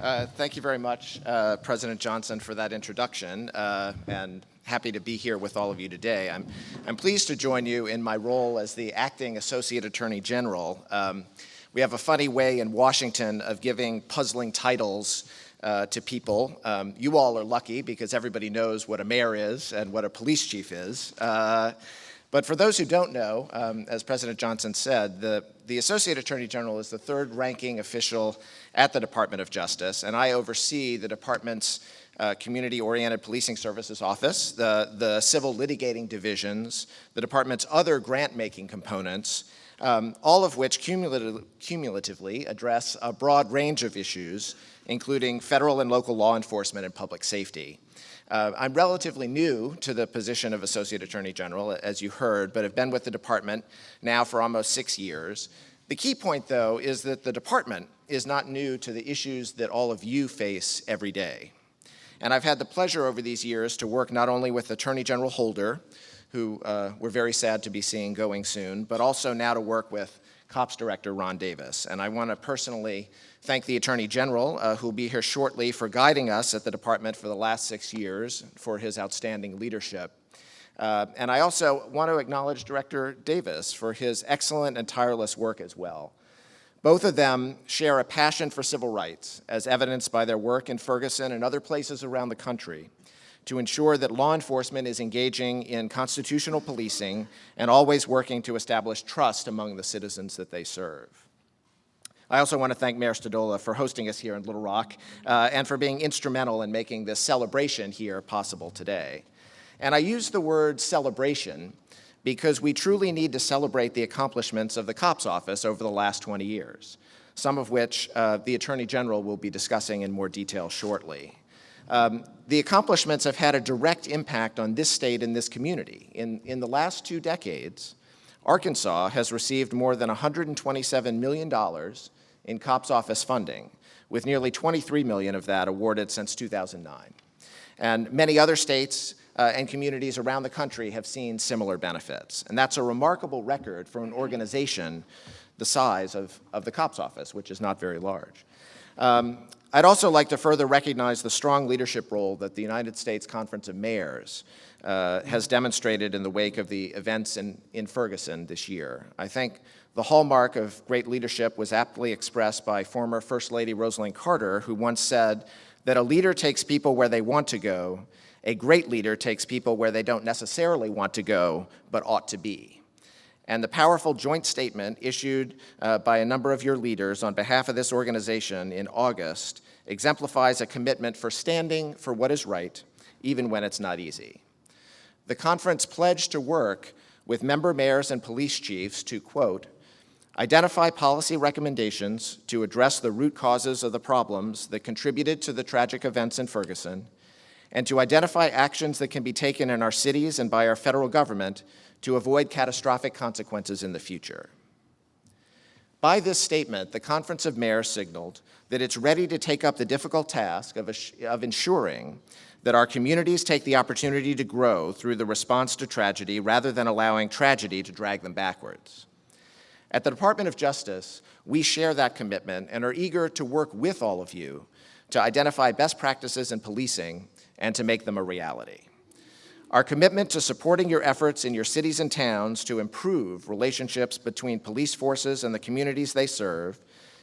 Thank you very much, President Johnson, for that introduction, and happy to be here with all of you today. I'm pleased to join you in my role as the Acting Associate Attorney General. We have a funny way in Washington of giving puzzling titles to people. You all are lucky because everybody knows what a mayor is and what a police chief is. But for those who don't know, as President Johnson said, the Associate Attorney General is the third-ranking official at the Department of Justice, and I oversee the department's Community-Oriented Policing Services Office, the civil litigating divisions, the department's other grant-making components, all of which cumulatively address a broad range of issues, including federal and local law enforcement and public safety. I'm relatively new to the position of Associate Attorney General, as you heard, but have been with the department now for almost 6 years. The key point, though, is that the department is not new to the issues that all of you face every day. And I've had the pleasure over these years to work not only with Attorney General Holder, who we're very sad to be seeing going soon, but also now to work with COPS Director Ron Davis. And I want to personally thank the Attorney General, who will be here shortly, for guiding us at the department for the last 6 years for his outstanding leadership. And I also want to acknowledge Director Davis for his excellent and tireless work as well. Both of them share a passion for civil rights, as evidenced by their work in Ferguson and other places around the country, to ensure that law enforcement is engaging in constitutional policing and always working to establish trust among the citizens that they serve. I also want to thank Mayor Stodola for hosting us here in Little Rock and for being instrumental in making this celebration here possible today. And I use the word celebration because we truly need to celebrate the accomplishments of the COPS office over the last 20 years, some of which the Attorney General will be discussing in more detail shortly. The accomplishments have had a direct impact on this state and this community. In the last 2 decades, Arkansas has received more than $127 million in COPS office funding, with nearly $23 million of that awarded since 2009. And many other states and communities around the country have seen similar benefits. And that's a remarkable record for an organization the size of the COPS office, which is not very large. I'd also like to further recognize the strong leadership role that the United States Conference of Mayors has demonstrated in the wake of the events in Ferguson this year. I think the hallmark of great leadership was aptly expressed by former First Lady Rosalynn Carter, who once said that a leader takes people where they want to go, a great leader takes people where they don't necessarily want to go, but ought to be. And the powerful joint statement issued by a number of your leaders on behalf of this organization in August exemplifies a commitment for standing for what is right, even when it's not easy. The conference pledged to work with member mayors and police chiefs to, quote, identify policy recommendations to address the root causes of the problems that contributed to the tragic events in Ferguson, and to identify actions that can be taken in our cities and by our federal government to avoid catastrophic consequences in the future. By this statement, the Conference of Mayors signaled that it's ready to take up the difficult task of ensuring that our communities take the opportunity to grow through the response to tragedy rather than allowing tragedy to drag them backwards. At the Department of Justice, we share that commitment and are eager to work with all of you to identify best practices in policing and to make them a reality. Our commitment to supporting your efforts in your cities and towns to improve relationships between police forces and the communities they serve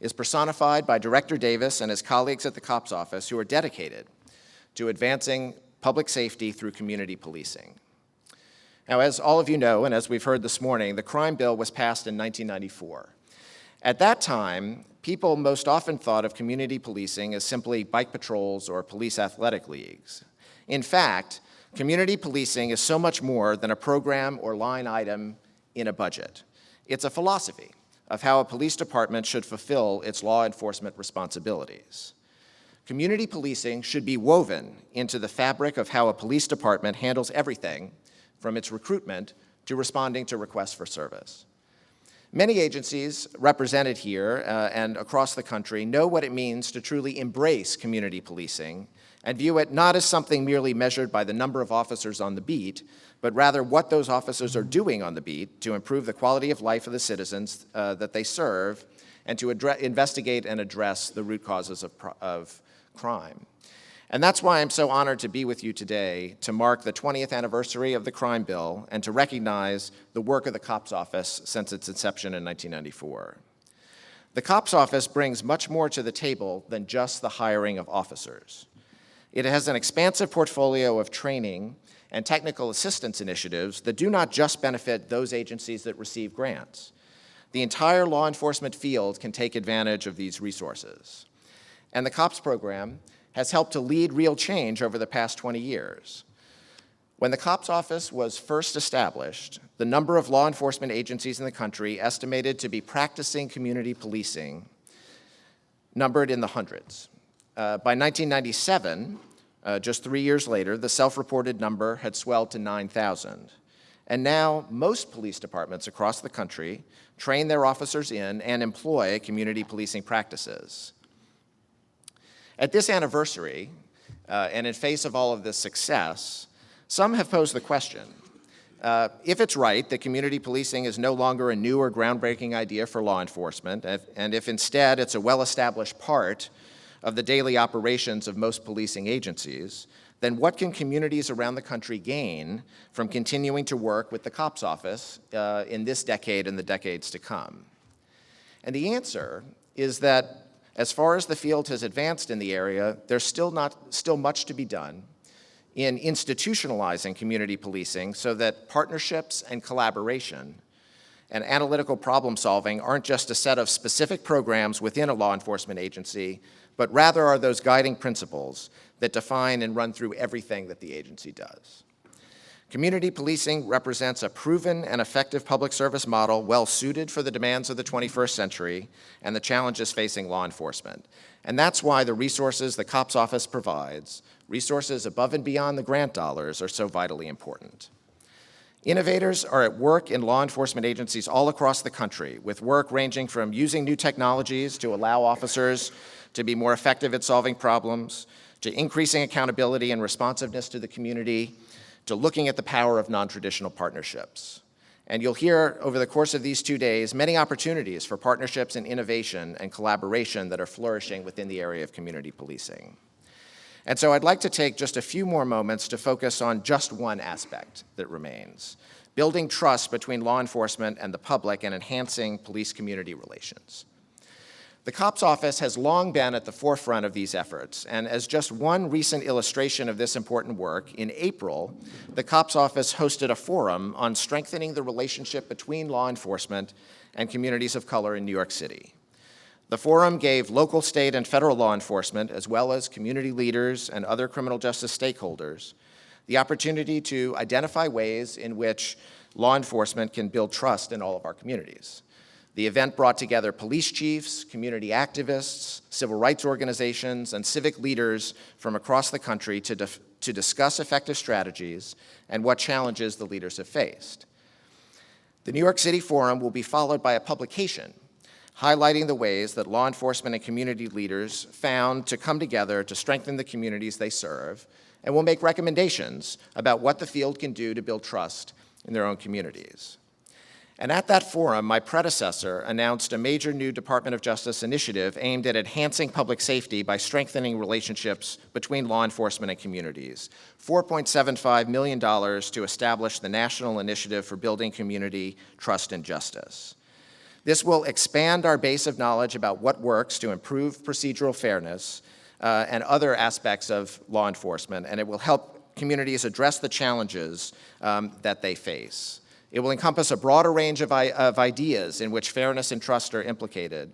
is personified by Director Davis and his colleagues at the COPS office, who are dedicated to advancing public safety through community policing. Now, as all of you know, and as we've heard this morning, the crime bill was passed in 1994. At that time, people most often thought of community policing as simply bike patrols or police athletic leagues. In fact, community policing is so much more than a program or line item in a budget. It's a philosophy of how a police department should fulfill its law enforcement responsibilities. Community policing should be woven into the fabric of how a police department handles everything from its recruitment to responding to requests for service. Many agencies represented here and across the country know what it means to truly embrace community policing and view it not as something merely measured by the number of officers on the beat, but rather what those officers are doing on the beat to improve the quality of life of the citizens that they serve and to investigate and address the root causes of crime. And that's why I'm so honored to be with you today to mark the 20th anniversary of the crime bill and to recognize the work of the COPS Office since its inception in 1994. The COPS Office brings much more to the table than just the hiring of officers. It has an expansive portfolio of training and technical assistance initiatives that do not just benefit those agencies that receive grants. The entire law enforcement field can take advantage of these resources. And the COPS program has helped to lead real change over the past 20 years. When the COPS Office was first established, the number of law enforcement agencies in the country estimated to be practicing community policing numbered in the hundreds. By 1997, just 3 years later, the self-reported number had swelled to 9,000. And now most police departments across the country train their officers in and employ community policing practices. At this anniversary, and in face of all of this success, some have posed the question, if it's right that community policing is no longer a new or groundbreaking idea for law enforcement, and if instead it's a well-established part of the daily operations of most policing agencies, then what can communities around the country gain from continuing to work with the COPS Office in this decade and the decades to come? And the answer is that as far as the field has advanced in the area, there's still much to be done in institutionalizing community policing so that partnerships and collaboration and analytical problem solving aren't just a set of specific programs within a law enforcement agency, but rather are those guiding principles that define and run through everything that the agency does. Community policing represents a proven and effective public service model well suited for the demands of the 21st century and the challenges facing law enforcement. And that's why the resources the COPS Office provides, resources above and beyond the grant dollars, are so vitally important. Innovators are at work in law enforcement agencies all across the country, with work ranging from using new technologies to allow officers to be more effective at solving problems, to increasing accountability and responsiveness to the community, to looking at the power of non-traditional partnerships. And you'll hear over the course of these 2 days many opportunities for partnerships and innovation and collaboration that are flourishing within the area of community policing. And so I'd like to take just a few more moments to focus on just one aspect that remains: building trust between law enforcement and the public and enhancing police-community relations. The COPS Office has long been at the forefront of these efforts, and as just one recent illustration of this important work, in April, the COPS Office hosted a forum on strengthening the relationship between law enforcement and communities of color in New York City. The forum gave local, state, and federal law enforcement, as well as community leaders and other criminal justice stakeholders, the opportunity to identify ways in which law enforcement can build trust in all of our communities. The event brought together police chiefs, community activists, civil rights organizations, and civic leaders from across the country to discuss effective strategies and what challenges the leaders have faced. The New York City Forum will be followed by a publication highlighting the ways that law enforcement and community leaders found to come together to strengthen the communities they serve, and will make recommendations about what the field can do to build trust in their own communities. And at that forum, my predecessor announced a major new Department of Justice initiative aimed at enhancing public safety by strengthening relationships between law enforcement and communities. $4.75 million to establish the National Initiative for Building Community Trust and Justice. This will expand our base of knowledge about what works to improve procedural fairness and other aspects of law enforcement, and it will help communities address the challenges that they face. It will encompass a broader range of ideas in which fairness and trust are implicated,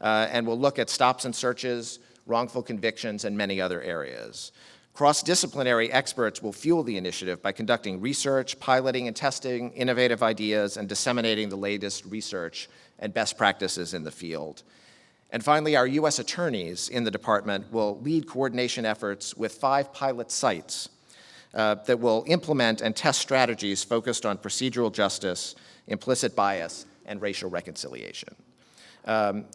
and will look at stops and searches, wrongful convictions, and many other areas. Cross-disciplinary experts will fuel the initiative by conducting research, piloting and testing innovative ideas, and disseminating the latest research and best practices in the field. And finally, our U.S. attorneys in the department will lead coordination efforts with 5 pilot sites that will implement and test strategies focused on procedural justice, implicit bias, and racial reconciliation.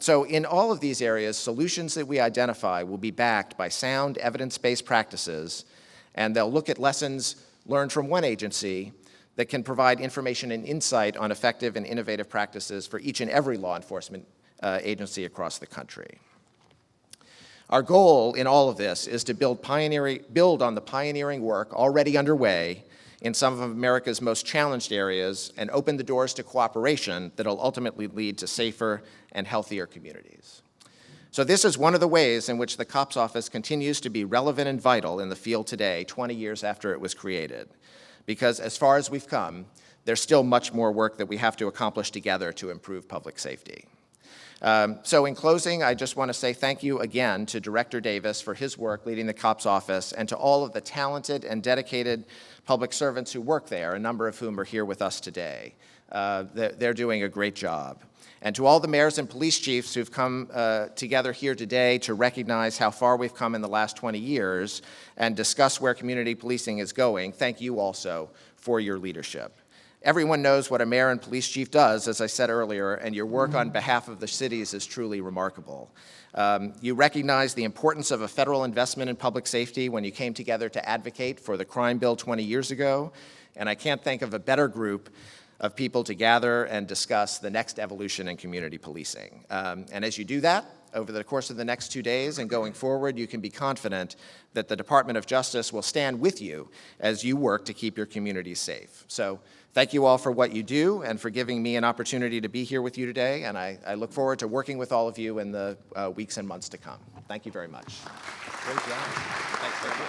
So in all of these areas, solutions that we identify will be backed by sound evidence-based practices, and they'll look at lessons learned from one agency that can provide information and insight on effective and innovative practices for each and every law enforcement agency across the country. Our goal in all of this is to build on the pioneering work already underway in some of America's most challenged areas and open the doors to cooperation that will ultimately lead to safer and healthier communities. So this is one of the ways in which the COPS Office continues to be relevant and vital in the field today, 20 years after it was created. Because as far as we've come, there's still much more work that we have to accomplish together to improve public safety. So in closing, I just want to say thank you again to Director Davis for his work leading the COPS Office and to all of the talented and dedicated public servants who work there, a number of whom are here with us today. They're doing a great job. And to all the mayors and police chiefs who've come together here today to recognize how far we've come in the last 20 years and discuss where community policing is going, thank you also for your leadership. Everyone knows what a mayor and police chief does, as I said earlier, and your work on behalf of the cities is truly remarkable. You recognize the importance of a federal investment in public safety when you came together to advocate for the crime bill 20 years ago, and I can't think of a better group of people to gather and discuss the next evolution in community policing. And as you do that, over the course of the next 2 days and going forward, you can be confident that the Department of Justice will stand with you as you work to keep your communities safe. So thank you all for what you do and for giving me an opportunity to be here with you today, and I look forward to working with all of you in the weeks and months to come. Thank you very much. Great job. Thanks very much.